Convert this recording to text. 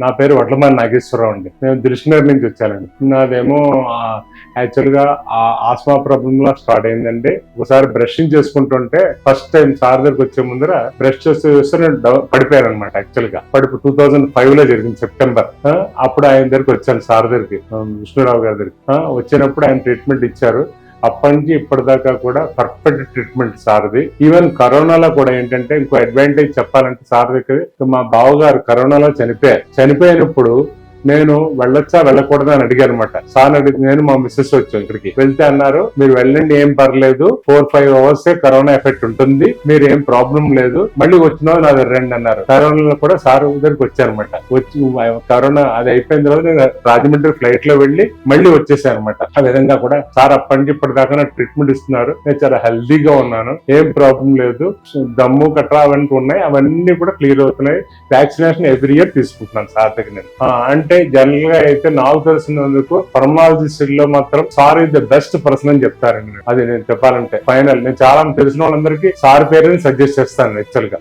నా పేరు వడ్లమాని నాగేశ్వరరావు అండి. నేను దిల్సుఖ్నగర్ నుంచి వచ్చానండి. నాదేమో యాక్చువల్ గా ఆస్మా ప్రాబ్లమ్ లా స్టార్ట్ అయిందండి. ఒకసారి బ్రషింగ్ చేసుకుంటుంటే ఫస్ట్ టైం సార్ దగ్గరికి వచ్చే ముందర బ్రష్ చేస్తే నేను పడిపోయాను అనమాట. యాక్చువల్ గా 2005 లో జరిగింది సెప్టెంబర్. అప్పుడు ఆయన దగ్గరికి వచ్చాను, సార్ దగ్గరికి, విష్ణురావు గారి దగ్గరికి. వచ్చినప్పుడు ఆయన ట్రీట్మెంట్ ఇచ్చారు. అప్పటి నుంచి ఇప్పటిదాకా కూడా పర్ఫెక్ట్ ట్రీట్మెంట్ సార్ది. ఈవెన్ కరోనాలో కూడా ఏంటంటే ఇంకో అడ్వాంటేజ్ చెప్పాలంటే సార్ దగ్గర మా బావగారు కరోనాలో చనిపోయినప్పుడు నేను వెళ్ళొచ్చా వెళ్ళకూడదు అని అడిగాను అనమాట. సార్ అడిగి నేను మా మిస్సెస్ వచ్చాం ఇక్కడికి. వెళ్తే అన్నారు, మీరు వెళ్ళండి, ఏం పర్లేదు, 4-5 hours కరోనా ఎఫెక్ట్ ఉంటుంది, మీరు ఏం ప్రాబ్లం లేదు, మళ్ళీ వచ్చినా నాది రండి అన్నారు. కరోనాలో కూడా సార్ దగ్గరికి వచ్చానమాట. వచ్చి కరోనా అది అయిపోయిన తర్వాత నేను రాజమండ్రి ఫ్లైట్ లో వెళ్ళి మళ్ళీ వచ్చేసాను అనమాట. ఆ విధంగా కూడా సార్ అప్పటి నుంచి ఇప్పటిదాకా నాకు ట్రీట్మెంట్ ఇస్తున్నారు. నేను చాలా హెల్దీగా ఉన్నాను, ఏం ప్రాబ్లం లేదు. దమ్ము కట్రా అవన్నీ ఉన్నాయి, అవన్నీ కూడా క్లియర్ అవుతున్నాయి. వ్యాక్సినేషన్ ఎవ్రీ ఇయర్ తీసుకుంటున్నాను సార్ దగ్గర నేను. అంటే జనరల్ గా అయితే నాకు తెలిసినందుకు పర్మాలజిస్ట్ లో మాత్రం sir is the best person అని చెప్తారండి. అది నేను చెప్పాలంటే ఫైనల్ నేను చాలా తెలిసిన వాళ్ళందరికీ సార్ పేరుని సజెస్ట్ చేస్తాను యాక్చువల్ గా.